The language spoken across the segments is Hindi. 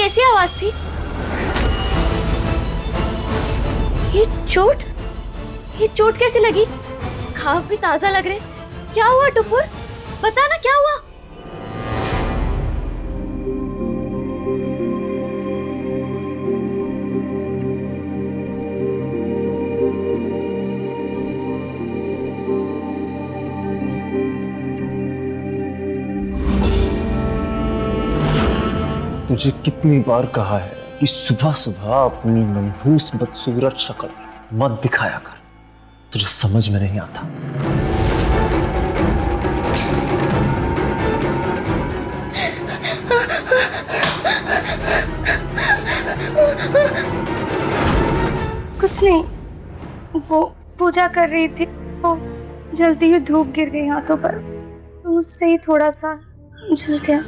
कैसी आवाज थी? ये चोट कैसे लगी? घाव भी ताजा लग रहे। क्या हुआ टुपुर? बता ना क्या हुआ? तुझे कितनी बार कहा है कि सुबह सुबह अपनी मनहूस बदसूरत शक्ल मत दिखाया कर। तुझे समझ में नहीं आता। कुछ नहीं, वो पूजा कर रही थी तो जल्दी ही धूप गिर गई हाथों पर, तो उससे ही थोड़ा सा जल गया।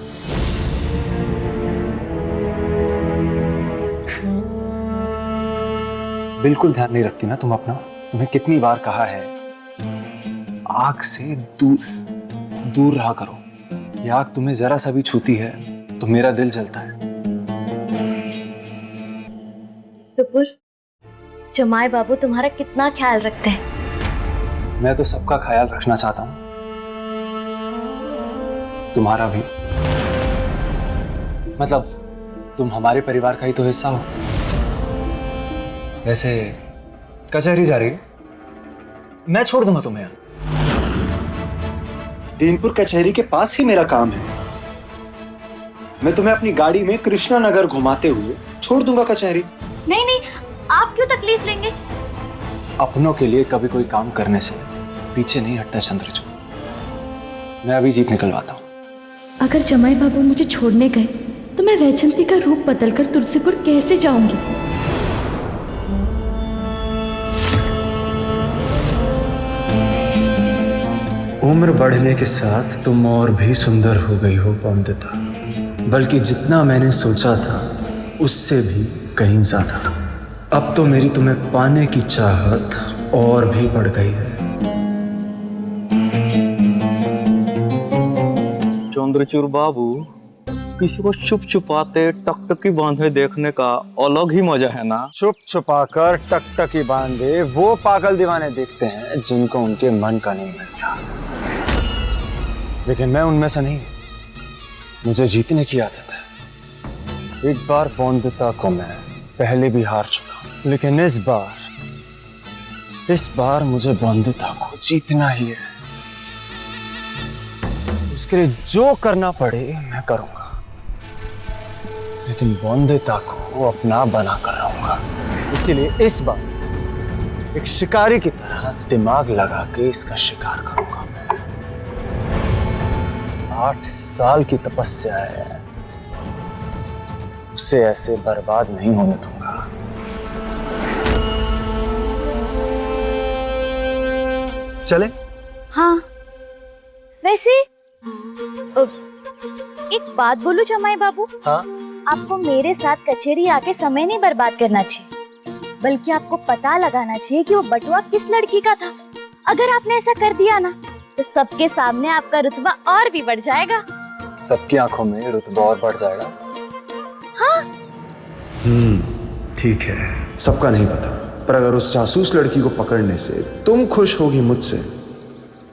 बिल्कुल ध्यान नहीं रखती ना तुम अपना। तुम्हें कितनी बार कहा है आग से दूर रहा करो। ये आग तुम्हें जरा सा भी छूती है तो मेरा दिल जलता है। टुपुर, जमाई बाबू तुम्हारा कितना ख्याल रखते हैं। मैं तो सबका ख्याल रखना चाहता हूं, तुम्हारा भी। मतलब तुम हमारे परिवार का ही तो हिस्सा हो। वैसे कचहरी जा रही है, मैं छोड़ दूंगा तुम्हें। दीनपुर कचहरी के पास ही मेरा काम है। मैं तुम्हें अपनी गाड़ी में कृष्णा नगर घुमाते हुए छोड़ दूंगा कचहरी। नहीं नहीं, आप क्यों तकलीफ लेंगे? अपनों के लिए कभी कोई काम करने से पीछे नहीं हटता चंद्रचूड़। मैं अभी जीप निकलवाता हूं। अगर जमाई बाबू मुझे छोड़ने गए तो मैं वैजंती का रूप बदलकर तुलसीपुर कैसे जाऊंगी? उम्र बढ़ने के साथ तुम और भी सुंदर हो गई हो बंदिता। बल्कि जितना मैंने सोचा था उससे भी कहीं ज्यादा। अब तो मेरी तुम्हें पाने की चाहत और भी बढ़ गई है। चंद्रचूड़ बाबू, किसी को छुप छुपाते टकटकी बांधे देखने का अलग ही मजा है ना। छुप छुपाकर टकटकी बांधे वो पागल दीवाने देखते हैं जिनको उनके मन का नहीं मिलता। लेकिन मैं उनमें से नहीं। मुझे जीतने की आदत है। एक बार बंदिता को मैं पहले भी हार चुका हूं, लेकिन इस बार मुझे बंदिता को जीतना ही है। उसके लिए जो करना पड़े मैं करूंगा, लेकिन बंदिता को अपना बना कर रहूंगा। इसीलिए इस बार एक शिकारी की तरह दिमाग लगा के इसका शिकार करूंगा। 8 साल की तपस्या है, उसे ऐसे बर्बाद नहीं होने दूंगा। चले? हाँ, वैसे एक बात बोलूं जमाई बाबू? हाँ? आपको मेरे साथ कचहरी आके समय नहीं बर्बाद करना चाहिए, बल्कि आपको पता लगाना चाहिए कि वो बटुआ किस लड़की का था। अगर आपने ऐसा कर दिया ना तो सबके सामने आपका रुतबा और भी बढ़ जाएगा। सबकी आंखों में रुतबा और बढ़ जाएगा। हाँ? ठीक है, सबका नहीं पता, पर अगर उस जासूस लड़की को पकड़ने से तुम खुश होगी मुझसे,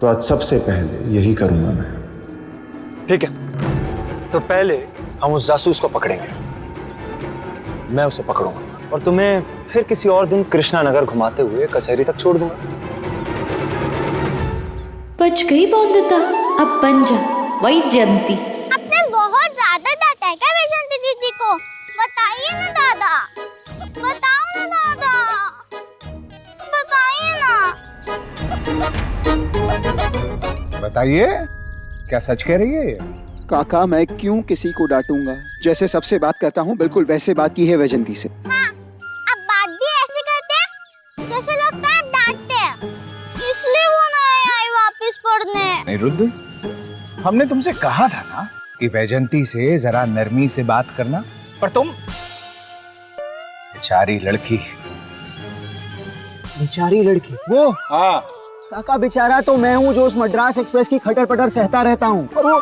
तो आज सबसे पहले यही करूंगा मैं। ठीक है, तो पहले हम उस जासूस को पकड़ेंगे। मैं उसे पकड़ूंगा और तुम्हें फिर किसी और दिन कृष्णा नगर घुमाते हुए कचहरी तक छोड़ दूंगा। बच गई बंदिता, अब बन जा वैजयंती। आपने बहुत ज्यादा डांटा है क्या वैजयंती दीदी को? बताइए ना दादा, बताओ ना दादा, बताइए ना। बताइए, क्या सच कह रही है ये? काका, मैं क्यों किसी को डांटूंगा? जैसे सबसे बात करता हूँ बिल्कुल वैसे बात की है वैजयंती से। हाँ, अब बात भी ऐसे करते हैं जैसे लगता है डांटते हैं, इसलिए वो नहीं आई वापस पढ़ने। निरुद्ध, हमने तुमसे कहा था ना कि वैजयंती से जरा नरमी से बात करना, पर तुम बेचारी लड़की। बेचारी लड़की? वो हाँ, काका बेचारा तो मैं हूँ जो उस मद्रास एक्सप्रेस की खटर पटर सहता रहता हूँ, और वो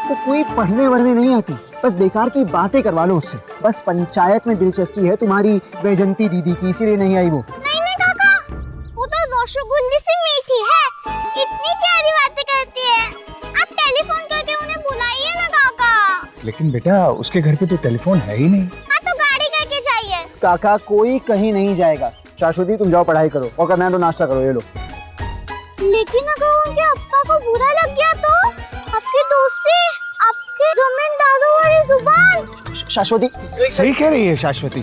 तो कोई पढ़ने वढ़ने नहीं आती, बस बेकार की बातें करवा लो उससे। बस पंचायत में दिलचस्पी है तुम्हारी वैजंती दीदी की, इसीलिए नहीं आई वो। नहीं नहीं काका, वो तो रसगुल्ली सी मीठी है, इतनी प्यारी बातें करती है। आप टेलीफोन करके उन्हें बुलाइए ना काका। लेकिन बेटा उसके घर पे तो टेलीफोन है ही नहीं। हाँ तो गाड़ी करके जाइए। काका कोई कहीं नहीं जाएगा। शाश्वती तुम जाओ पढ़ाई करो, और करना है तो नाश्ता करो, ये लो। लेकिन अगर उनके अप्पा को बुरा लग गया तो? आपकी दोस्ती, आपके जमींदारों वाली जुबान। शाश्वती सही कह रही है शाश्वती।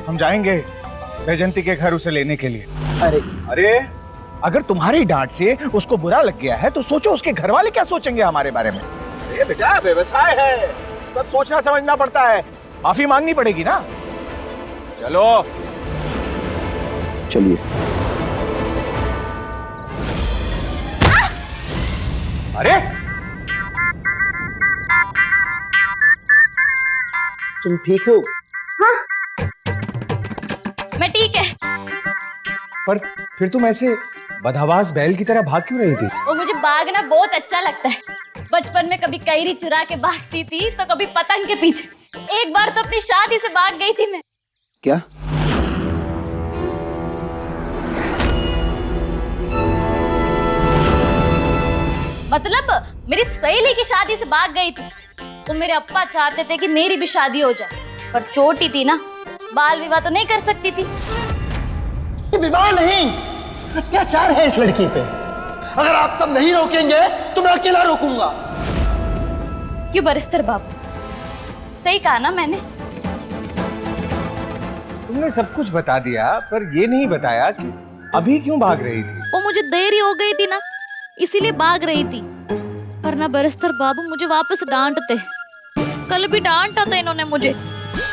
हम जाएंगे वैजंती के घर उसे लेने के लिए। अरे अगर तुम्हारी डांट से उसको बुरा लग गया है तो सोचो उसके घर वाले क्या सोचेंगे हमारे बारे में। ये बेटा व्यवसाय है, सब सोचना समझना पड़ता है, माफी मांगनी पड़ेगी ना। चलो चलिए। अरे तुम ठीक हो? मैं ठीक है। पर फिर तुम ऐसे बदहवास बैल की तरह भाग क्यों रही थी? वो मुझे भागना बहुत अच्छा लगता है। बचपन में कभी कैरी चुरा के भागती थी तो कभी पतंग के पीछे। एक बार तो अपनी शादी से भाग गई थी मैं। क्या? मतलब मेरी सहेली की शादी से भाग गई थी। तो मेरे अप्पा चाहते थे कि मेरी भी शादी हो जाए, पर छोटी थी ना, बाल विवाह तो नहीं कर सकती थी। विवाह नहीं, अत्याचार है इस लड़की पे। अगर आप सब नहीं रोकेंगे तो मैं अकेला रोकूंगा। क्यों बैरिस्टर बाबू, सही कहा ना मैंने? तुमने सब कुछ बता दिया, पर ये नहीं बताया कि अभी क्यों भाग रही थी। वो मुझे देरी हो गई थी ना, इसीलिए भाग रही थी। पर ना बैरिस्टर बाबू मुझे वापस डांटते। कल भी डांटा था इन्होंने मुझे,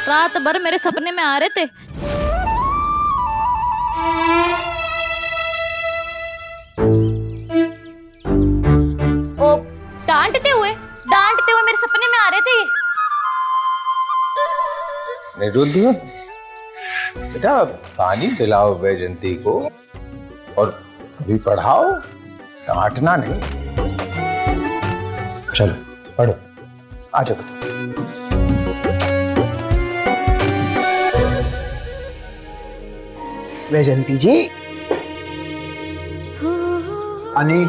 रात भर मेरे सपने में आ रहे थे। ओ डांटते हुए मेरे सपने में आ रहे थे ये। निरुद्ध, बेटा पानी पिलाओ वैजंती को और अभी पढ़ाओ, डांटना नहीं। चलो पढ़ो, आ जाओ। वैजंती जी। अनी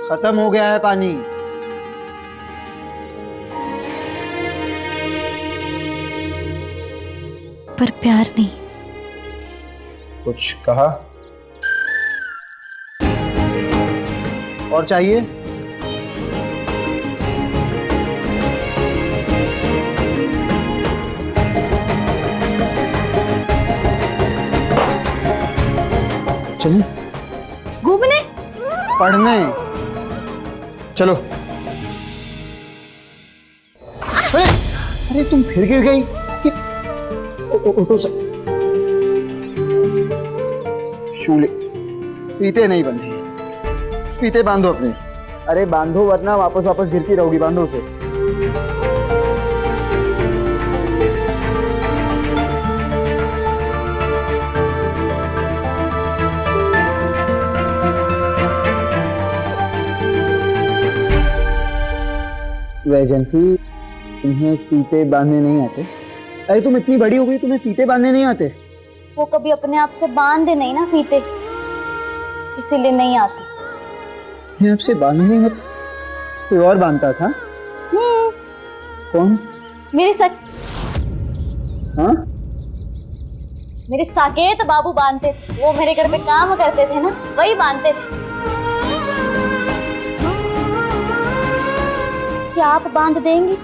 खत्म हो गया है पानी। पर प्यार नहीं। कुछ कहा? और चाहिए? चलिए घूमने। पढ़ने चलो। अरे तुम फिर गिर गई। उठो से। शूले फीते नहीं बंधे, फीते बांधो अपने। अरे बांधो वरना वापस गिरती रहोगी, बांधो उसे। वैजंती, तुम्हें फीते बांधने नहीं आते? अरे तुम इतनी बड़ी हो गई, तुम्हें फीते बांधने नहीं आते? वो कभी अपने आप से बांधे नहीं ना फीते, इसीलिए नहीं आती। अपने आप से बांधने नहीं आते? कोई और बांधता था? कौन? मेरे हाँ? मेरे साकेत बाबू बांधते थे। वो मेरे घर पे काम करते थे ना, वही बांधते थे। क्या आप बांध देंगी?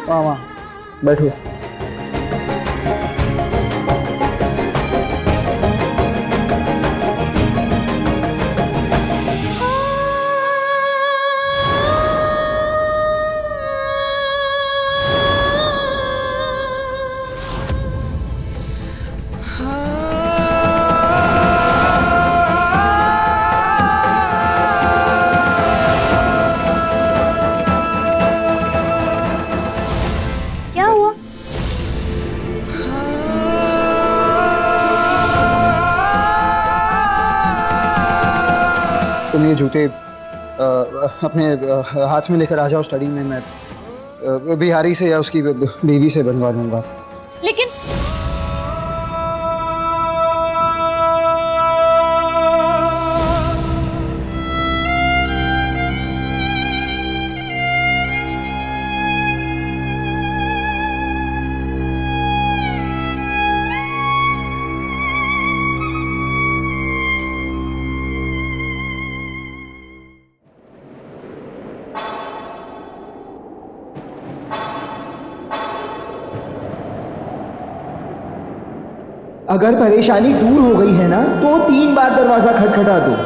वहाँ बैठो। तुम ये जूते अपने हाथ में लेकर आ जाओ स्टडी में, मैं बिहारी से या उसकी बीवी से बनवा दूंगा। लेकिन अगर परेशानी दूर हो गई है ना तो 3 बार दरवाजा खटखटा दो।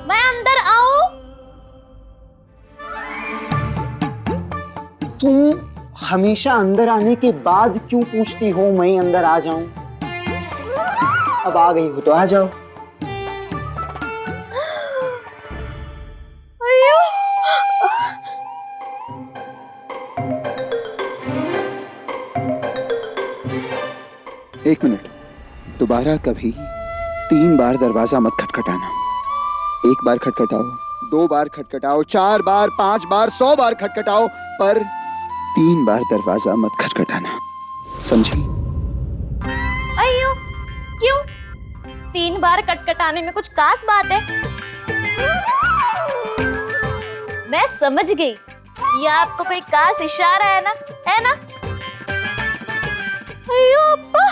मैं अंदर आऊं? तुम हमेशा अंदर आने के बाद क्यों पूछती हो मैं अंदर आ जाऊं? अब आ गई हो तो आ जाओ। अयो, एक मिनट, दोबारा कभी 3 बार दरवाजा मत खटखटाना। 1 बार खटखटाओ, 2 बार खटखटाओ, 4 बार, 5 बार, 100 बार खटखटाओ, पर 3 बार दरवाजा मत खटखटाना, समझी? अयो, क्यों? 3 बार कटकटाने में कुछ खास बात है? मैं समझ गई, ये आपको कोई खास इशारा है ना, है ना? अयो अप्पा,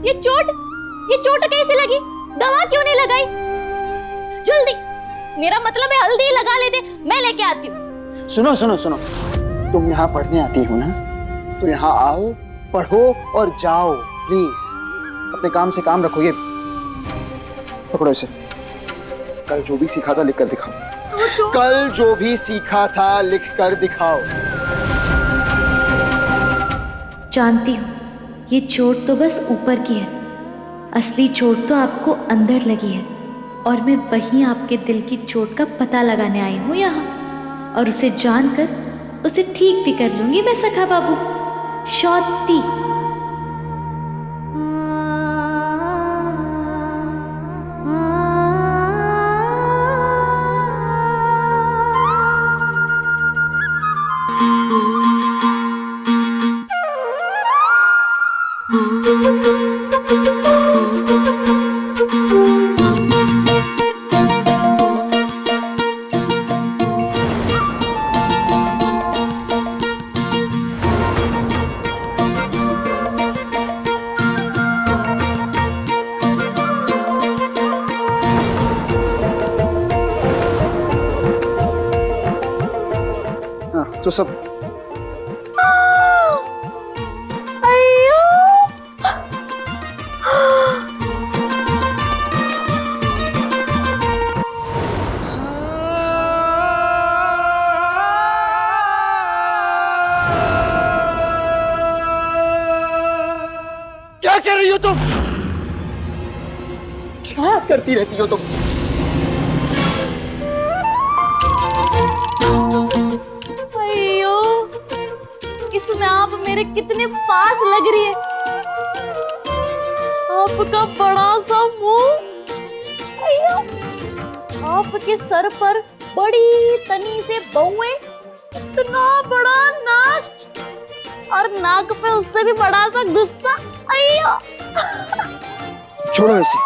ये चोट कैसे लगी? दवा क्यों नहीं लगाई? जल्दी, मेरा मतलब है हल्दी लगा लेते, मैं लेके आती हूँ। सुनो सुनो सुनो, तुम यहाँ पढ़ने आती हो ना, तो यहाँ आओ, पढ़ो और जाओ प्लीज। अपने काम से काम रखो। ये पकड़ो इसे। कल जो भी सीखा था लिख कर दिखाओ। कल जो भी सीखा था लिख कर दिखाओ। जानती हूँ ये चोट तो बस ऊपर की है, असली चोट तो आपको अंदर लगी है, और मैं वहीं आपके दिल की चोट का पता लगाने आई हूँ यहाँ, और उसे जानकर उसे ठीक भी कर लूंगी मैं सखा बाबू। शौती तो सब क्या कर रही हो तुम? क्या करती रहती हो तुम? अयो, इसमें आप मेरे कितने पास लग रही है। आपका बड़ा सा मुंह, अयो, आपके सर पर बड़ी तनी से बहुएं, इतना बड़ा नाक, और नाक पे उससे भी बड़ा सा गुस्सा। अयो, छोड़ो इसे।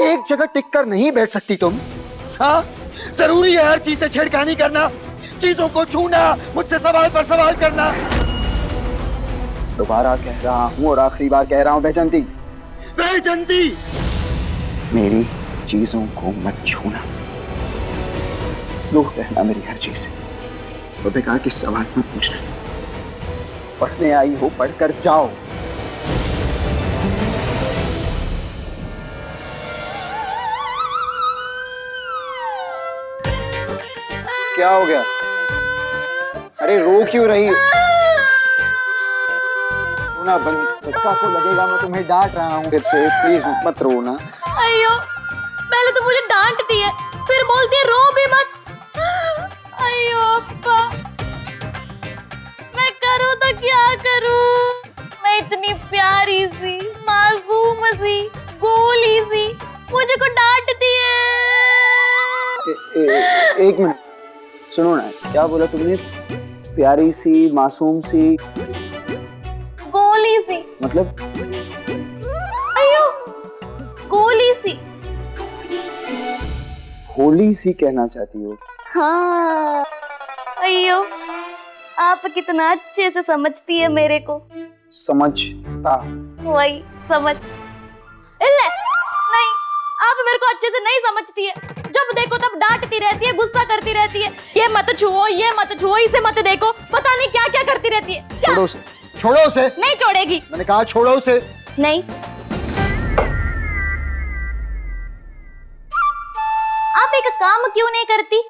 एक जगह टिक कर नहीं बैठ सकती तुम? हाँ, जरूरी है हर चीज से छेड़खानी करना, चीजों को छूना, मुझसे सवाल पर सवाल करना। दोबारा कह रहा हूँ और आखिरी बार कह रहा हूँ, बैजंती, बैजंती, मेरी चीजों को मत छूना। दूर रहना मेरी हर चीज से, और बेकार के सवाल मत पूछना। पढ़ने आई हो पढ़कर जाओ। क्या हो गया? अरे रो क्यों रही है? रोना बंद। बच्चा को लगेगा मैं तुम्हें डांट रहा हूँ फिर से। प्लीज मत रोना। अयो, पहले तो मुझे डांटती है, फिर बोलती है रो भी मत। अयो अप्पा, मैं करूँ तो क्या करूँ? मैं इतनी प्यारी सी, मासूम सी, गोली सी, मुझे को डांटती है। एक मिनट सुनो ना, क्या बोला तुमने? प्यारी सी, मासूम सी, गोली सी, मतलब? अयो, गोली सी। होली सी कहना चाहती हो? हाँ, अयो, आप कितना अच्छे से समझती है मेरे को। समझता? वही समझ। इल्ले, नहीं, आप मेरे को अच्छे से नहीं समझती है। जब देखो तब डांटती रहती है, गुस्सा करती रहती है। ये मत छुओ, ये मत छुओ, इसे मत देखो, पता नहीं क्या क्या करती रहती है। क्या? छोड़ो उसे, छोड़ो उसे। नहीं छोड़ेगी। मैंने कहा छोड़ो उसे। नहीं। आप एक काम क्यों नहीं करती?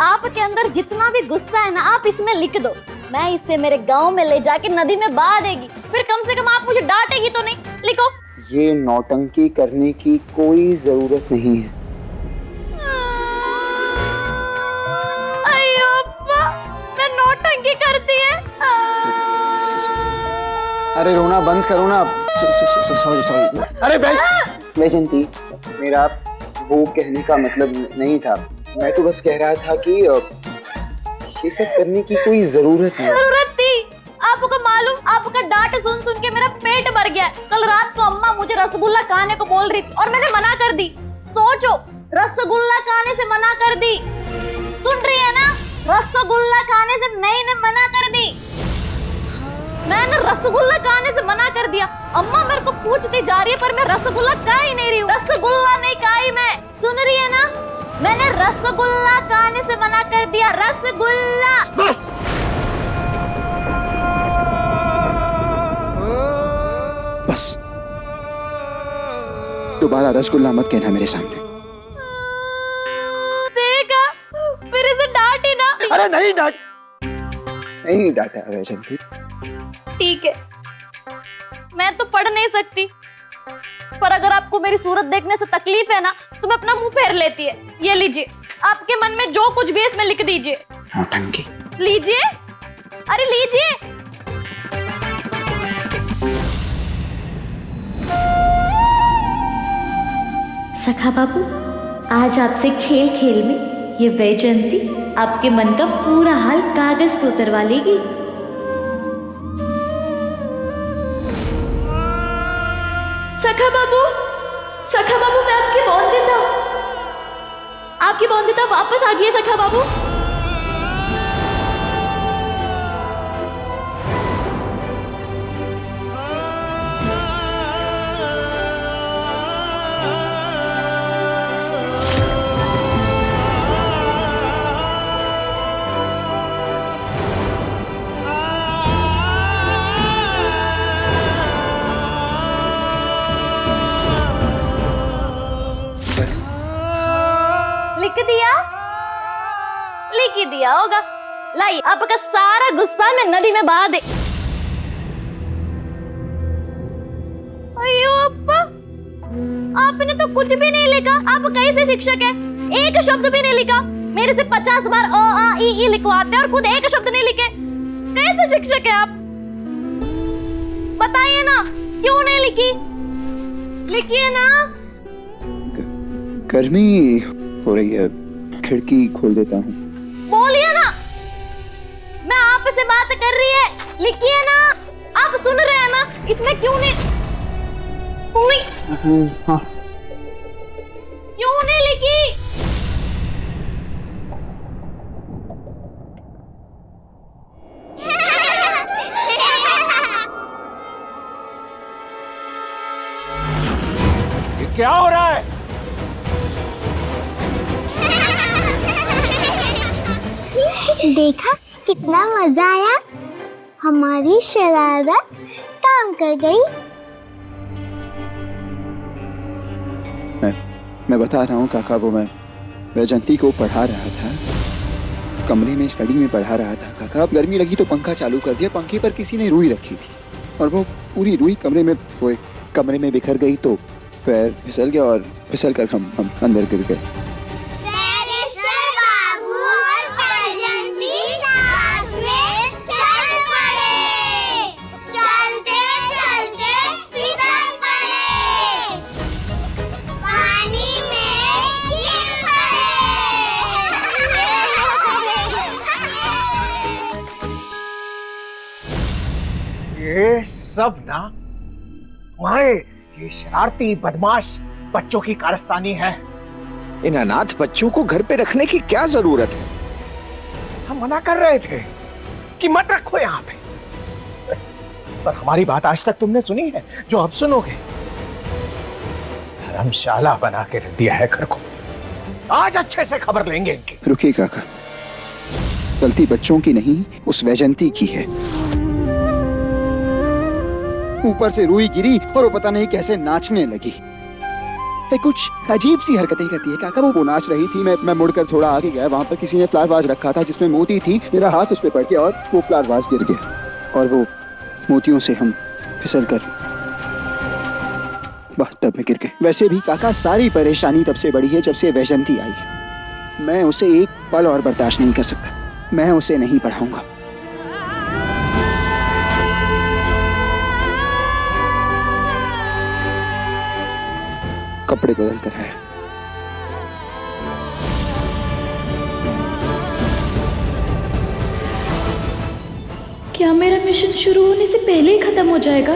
आपके अंदर जितना भी गुस्सा है ना, आप इसमें लिख दो। मैं इसे मेरे गांव में ले जाके नदी में बहा देगी, फिर कम से कम आप मुझे डांटेगी तो नहीं। लिखो। ये नौटंकी करने की कोई जरूरत नहीं है। अयो अप्पा, मैं नौटंकी करती है। अरे रोना बंद करो ना। Sorry sorry. अरे वैजंती, मेरा वो कहने का मतलब नहीं था। मैं तो बस कह रहा था कि ये सब करने की कोई जरूरत नहीं। जरूरत थी। आपको मालूम, आपका डांट सुन सुन के मेरा पेट भर गया। कल रात को अम्मा मुझे रसगुल्ला खाने को बोल रही थी और मैंने मना कर दी। सोचो, रसगुल्ला खाने से मना कर दी। सुन रही है ना? रसगुल्ला खाने से मैंने मना कर दी। मैंने रसगुल्ला खाने से मना कर दिया। अम्मा मेरे को पूछती जा रही है पर मैं रसगुल्ला खा ही नहीं रही हूँ। रसगुल्ला नहीं खाई मैं। सुन रही है ना? मैंने रसगुल्ला खाने से मना कर दिया। रसगुल्ला। बस बस, दोबारा रसगुल्ला मत कहना मेरे सामने। देखा, फिर इसे डांटी ना। अरे नहीं डांट। नहीं डांटा वैजंती। ठीक है, मैं तो पढ़ नहीं सकती, पर अगर आपको मेरी सूरत देखने से तकलीफ है ना, तो मैं अपना मुंह फेर लेती है। ये लीजिए, आपके मन में जो कुछ भी है इसमें लिख दीजिए। नौटंकी। लीजिए, अरे लीजिए। सखा बाबू, आज आपसे खेल खेल में ये वैजयंती आपके मन का पूरा हाल कागज पे उतरवा लेगी। सखा बाबू, सखा बाबू, मैं आपकी बौंदिता वापस आ गई है सखा बाबू। लिख ही दिया होगा। लाई, आपका सारा गुस्सा मैं नदी में बहा दे। अयो अप्पा, आपने तो कुछ भी नहीं लिखा। आप कैसे शिक्षक है? एक शब्द भी नहीं लिखा। मेरे से 50 बार अ आ ई लिखवाते और खुद एक शब्द नहीं लिखे। कैसे शिक्षक है आप? बताइए ना, क्यों नहीं लिखी? लिखिए ना। गर्मी हो रही है, खिड़की खोल देता हूँ। बोलिए ना, मैं आपसे बात कर रही है। लिखिए ना, आप सुन रहे हैं ना? इसमें क्यों नहीं हाँ। क्यों नहीं लिखी? ये क्या हो रहा है? देखा कितना मजा आया, हमारी शरारत काम कर गई। मैं बता रहा हूँ काका, वो मैं वैजंती को पढ़ा रहा था, कमरे में स्टडी में पढ़ा रहा था काका। अब गर्मी लगी तो पंखा चालू कर दिया, पंखे पर किसी ने रुई रखी थी और वो पूरी रुई कमरे में बिखर गई, तो पैर फिसल गया और फिसल कर हम अंदर गिर गए। बैरिस्टर बाबू और वैजंती साथ में चल पड़े, चलते चलते फिसल पड़े, पानी में गिर पड़े। ये सब ना तुम्हारे ये शरारती बदमाश बच्चों की कारस्तानी है। इन अनाथ बच्चों को घर पे रखने की क्या जरूरत है? हम मना कर रहे थे कि मत रखो यहाँ पे, पर हमारी बात आज तक तुमने सुनी है जो अब सुनोगे। धर्मशाला बना के रख दिया है घर को, आज अच्छे से खबर लेंगे इनकी। रुकिए काका, गलती बच्चों की नहीं, उस वैजंती की है। ऊपर से रुई गिरी और वो पता नहीं कैसे नाचने लगी। कुछ अजीब सी हरकतें करती है काका। वो नाच रही थी, मैं मुड़कर थोड़ा आगे गया, वहां पर किसी ने फ्लावर वाज रखा था जिसमें मोती थी, मेरा हाथ उस पे पड़ गया और वो फ्लावर वाज गिर गया और वो मोतियों से हम फिसल कर बाथटब में गिर गए। वैसे भी काका सारी परेशानी तब से बढ़ी है जब से वैजंती आई है। मैं उसे एक पल और बर्दाश्त नहीं कर सकता, मैं उसे नहीं पढ़ाऊंगा। कपड़े बदल कर आया। क्या मेरा मिशन शुरू होने से पहले ही खत्म हो जाएगा?